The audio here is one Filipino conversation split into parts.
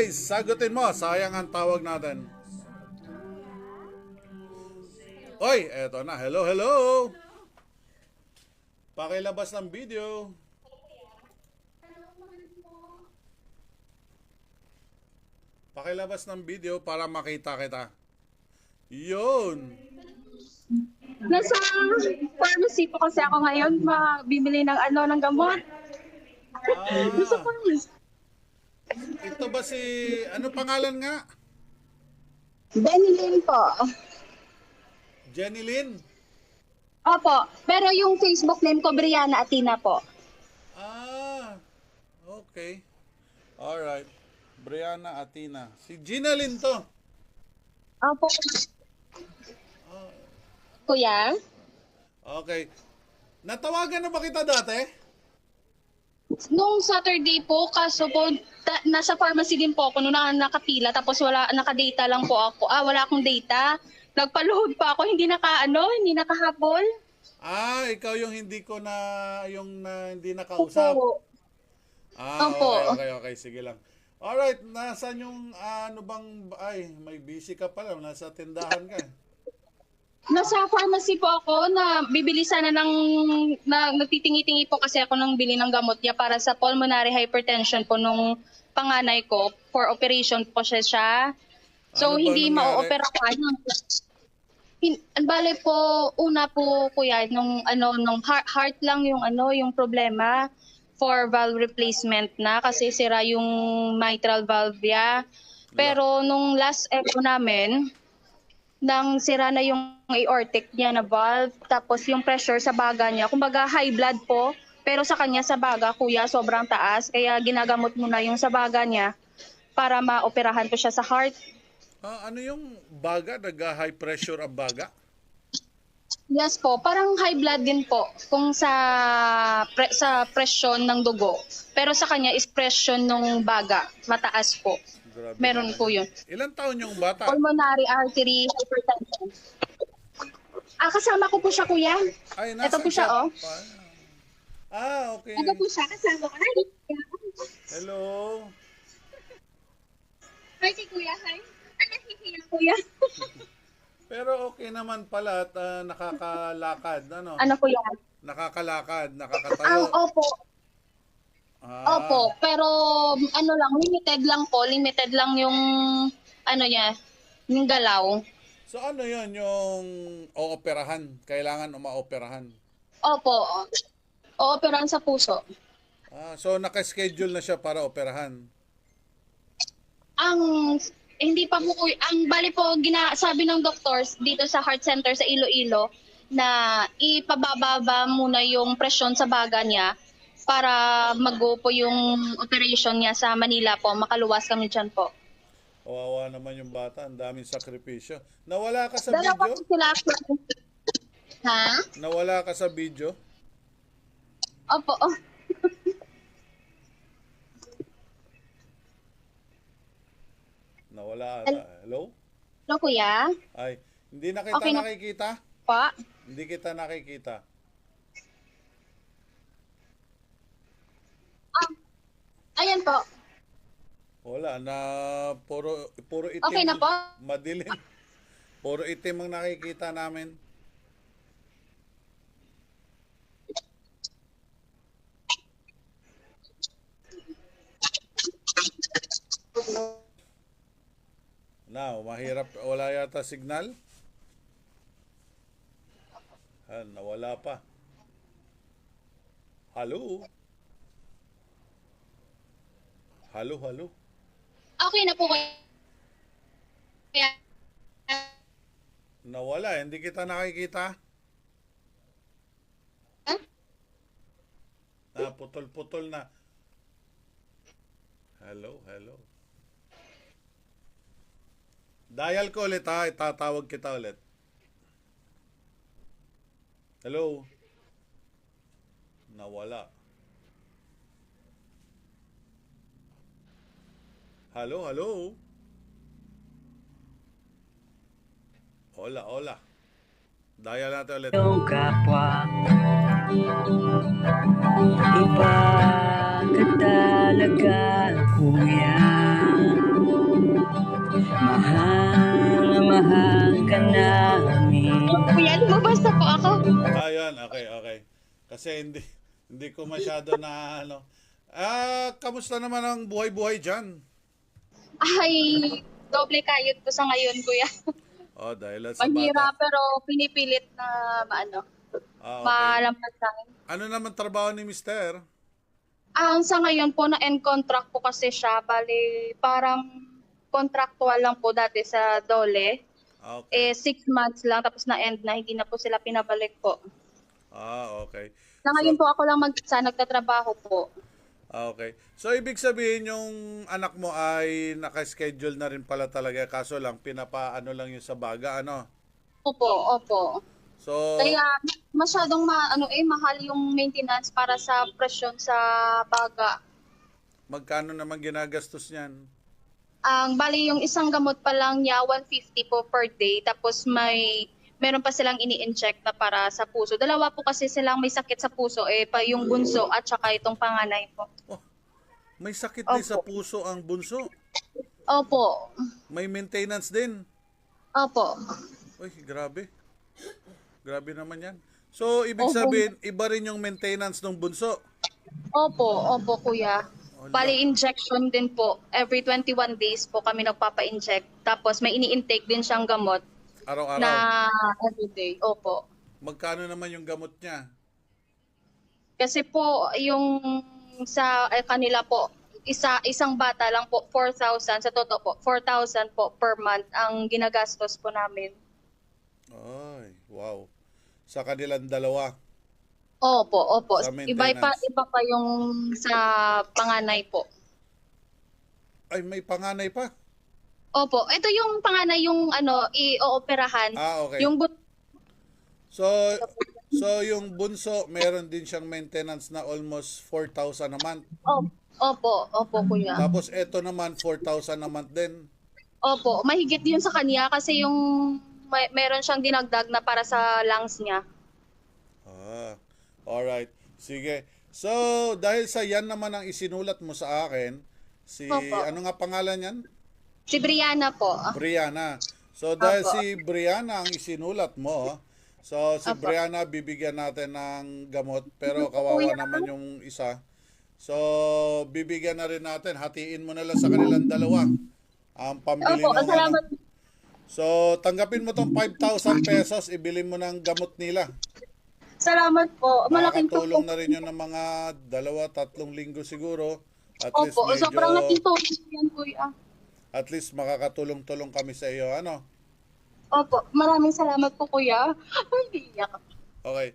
guys, sagutin mo. Sayang ang tawag natin. Oy, eto na. Hello, hello. Pakilabas ng video. Pakilabas ng video para makita kita. Yun. Nasa pharmacy po kasi ako ngayon, bibili ng ng gamot. Nasa Ah, pharmacy. ito ba si... Ano pangalan nga? Benilyn po. Jenny Lynn? Opo, pero yung Facebook name ko, Brianna Atina po. Ah, okay. Alright. Brianna Atina. Si Gina Lynn to. Opo. Kuya? Okay. Natawagan na ba kita dati? Nung Saturday po, kaso po, nasa pharmacy din po ako nung nakapila, tapos naka-data lang po ako. Wala akong data. Nagpa-load pa ako, hindi nakahabol. Ah, ikaw yung hindi ko na, hindi nakausap. Opo. Opo. Okay. Sige lang. Alright, nasan yung, ano bang, ay, may busy ka pala, nasa tindahan ka. Nasa pharmacy po ako na bibili sana nagtitingi-tingi po kasi ako ng bili ng gamot niya para sa pulmonary hypertension po nung panganay ko. For operation po siya. So, Ano ba hindi nangyari? ma-operahan. Bale po, una po kuya, nung heart lang yung problema for valve replacement na kasi sira yung mitral valve niya. Pero nung last echo namin, nang sira na yung aortic niya na valve, tapos yung pressure sa baga niya, kumbaga high blood po, pero sa kanya sa baga, kuya, sobrang taas, kaya ginagamot muna yung sa baga niya para maoperahan po siya sa heart. Ano yung baga? Nag-high pressure ang baga? Yes po, parang high blood din po kung sa presyon ng dugo. Pero sa kanya is presyon ng baga, mataas po. Grabe Meron naman po yun. Ilan taon yung bata? Pulmonary artery hypertension. Kasama ko po siya, kuya. Ay, Ito po siya, oh. Okay. Ito po siya, kasama ko. Hi, Hello. hi si kuya, hi. Nahihiya, kuya. Pero okay naman pala at nakakalakad, ano? Ano po yan? Nakakalakad, nakakatayo. Opo. Ah, Opo, pero limited lang yung niya, yung galaw. So ano yun, yung ooperahan? Kailangan umaoperahan? Opo, ooperahan sa puso. So naka-schedule na siya para operahan? Ang hindi pa po, ang bali po, sabi ng doctors dito sa heart center sa Iloilo na ipababa muna yung presyon sa baga niya para mag-go po yung operation niya sa Manila po. Makaluwas kami dyan po. Kawawa naman yung bata, ang daming sakripisyo. Nawala ka sa Dalawa video? po sila. Ha? Nawala ka sa video? Opo. Nawala ata. Hello? Hello, kuya? Ay, hindi na kita Okay na- nakikita? Pa? Hindi kita nakikita. Ayan po. Wala na, puro itim. Okay na po? Madilim. Puro itim ang nakikita namin. Now, mahirap, wala yata signal. Nawala pa. Hello? Hello? Okay na po, kuya. Nawala, hindi kita nakikita. Huh? Putol-putol na. Hello. Dial ko ulit ha, itatawag kita ulit. Hello? Nawala. Hello? Hola. Dial natin ulit. Yung kapwa iba ka talaga, kuya. Mahal na mahal ka namin. Kuya, lumabas na po ako. Ayun, okay, okay. Kasi hindi ko masyado na ano. Kamusta naman ang buhay-buhay diyan? Ay, doble kayod po sa ngayon, kuya. Oh, dahil sa Mahirap, bata. pero pinipilit na Okay. malampas lang. Ano naman trabaho ni Mister? Sa ngayon po, na-end contract po kasi siya. Bali, parang contractual lang po dati sa Dole. Okay. 6 months lang, tapos na-end na. Hindi na po sila pinabalik po. Okay. Sa ngayon po, ako lang mag-isa nagtatrabaho po. Okay. So, ibig sabihin yung anak mo ay naka-schedule na rin pala talaga. Kaso lang, pinapaano lang yung sa baga, ano? Opo, opo. So, Kaya masyadong mahal yung maintenance para sa presyon sa baga. magkano naman ginagastos niyan? Bali yung isang gamot pa lang niya 150 po per day, tapos meron pa silang ini-inject na para sa puso. Dalawa po kasi silang may sakit sa puso, pa yung bunso at saka itong panganay po. Oh, may sakit din sa puso ang bunso. Opo. May maintenance din. Opo. Uy, grabe. Grabe naman yan. So, ibig Opo. sabihin, iba rin yung maintenance ng bunso. Opo, kuya. Wala. Bali injection din po. Every 21 days po kami nagpapa-inject. Tapos may ini-intake din siyang gamot Araw-araw. na everyday. Opo. Magkano naman yung gamot niya? Kasi po yung sa kanila po isang bata lang po 4,000, sa totoo po 4,000 po per month ang ginagastos po namin. Ay, wow. Sa kanilang dalawa. Opo. Sa Iba maintenance. pa yung sa panganay po. Ay, may panganay pa. Opo, ito yung panganay yung i-ooperahan. Okay. Yung So, yung bunso, meron din siyang maintenance na almost 4,000 a month. Opo, kuya. Tapos, eto naman, 4,000 a month din. Opo, mahigit yun sa kanya kasi yung meron siyang dinagdag na para sa lungs niya. Alright. Sige. So, dahil sa yan naman ang isinulat mo sa akin, Opo. ano nga pangalan yan? Si Brianna po. Brianna. So, dahil Opo. si Brianna ang isinulat mo, so si Opo. Brianna bibigyan natin ng gamot, pero kawawa naman yung isa. So, bibigyan na rin natin, hatiin mo na lang sa kanilang dalawa ang pambili Opo, ng salamat. So, tanggapin mo tong 5,000 pesos, ibili mo ng gamot nila. Salamat po. Malaking Makakatulong tulong. na rin yun ng mga 2-3 linggo siguro. At least Opo, sobrang medyo, laking tulong yan, kuya. at least makakatulong-tulong kami sa iyo. Ano? Opo, maraming salamat po, kuya. Ay, iyak. Okay.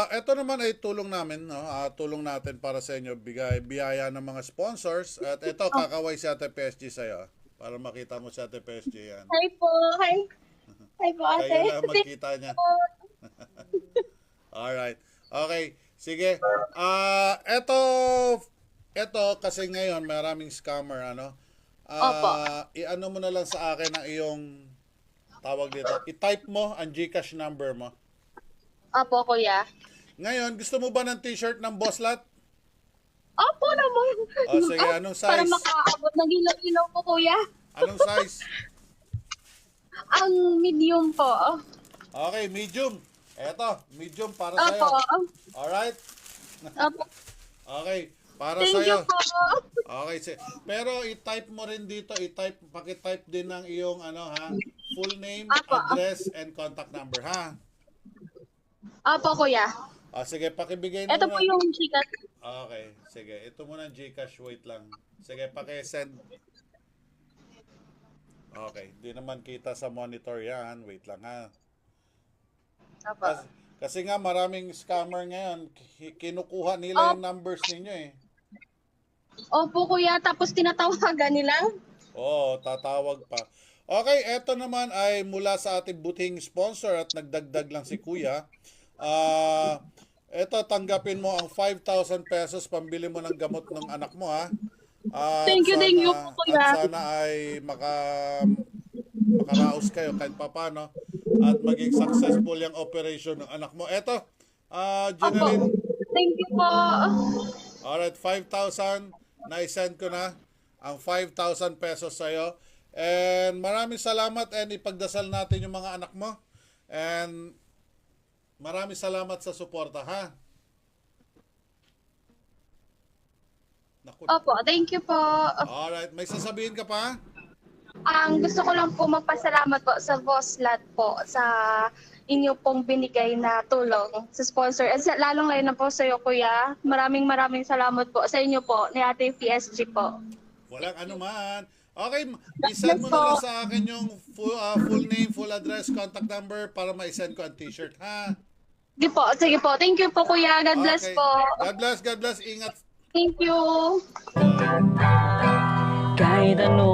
Ito naman ay tulong namin, no? Tulong natin para sa inyo, biyaya ng mga sponsors. At ito, kakaway si Ate PSG sa iyo. Para makita mo si Ate PSG yan. Hi po. Hi po, ate. Kayo lang magkita niya. Alright. Okay. Sige. Ito kasi ngayon maraming scammer, ano? Opo. I-ano mo na lang sa akin ang iyong tawag dito. I-type mo ang GCash number mo. Opo, kuya. Ngayon, gusto mo ba ng t-shirt ng Bosslat? Opo naman. O sige, anong Para size? makaabot ng ilaw-ilaw po, kuya. Anong size? Ang medium po. Okay, medium. Eto, medium para Opo. sa'yo. Alright? Opo. Okay, para Thank sa'yo. you po. Okay, pero i-type mo rin dito, paki-type din ng iyong full name, Apo. address, and contact number, ha? Opo, kuya. Sige, pakibigay mo Ito muna. po yung Gcash. Okay, sige. Ito muna ang GCash, wait lang. Sige, paki-send. Okay, di naman kita sa monitor yan. Wait lang, ha? Opo. Kasi nga maraming scammer ngayon, kinukuha nila yung numbers ninyo eh. Opo, kuya. Tapos tinatawagan nila. Oo, tatawag pa. Okay, eto naman ay mula sa ating buting sponsor at nagdagdag lang si Kuya. Eto, tanggapin mo ang 5,000 pesos pambili mo ng gamot ng anak mo, ha? Thank you po, Kuya. At sana ay makaraos kayo kahit papano at maging successful yung operation ng anak mo. Eto, Jeneline. Thank you po. Alright, 5,000 na-send ko na. ang 5,000 pesos sa'yo. And maraming salamat and ipagdasal natin yung mga anak mo. And maraming salamat sa suporta, ha? Naku. Opo, thank you po. Alright, may sasabihin ka pa? Ang gusto ko lang po magpasalamat po sa Bosslat po sa inyo pong binigay na tulong sa sponsor. At lalong lalo na po sa iyo, Kuya. Maraming salamat po sa inyo po ni Ate PSG po. Walang anuman. Okay, isend mo na lang sa akin yung full name, full address, contact number para ma-send ko ang t-shirt, ha? Sige po. Thank you po, Kuya. God bless Okay. po. God bless. Ingat. Thank you. Kahit ano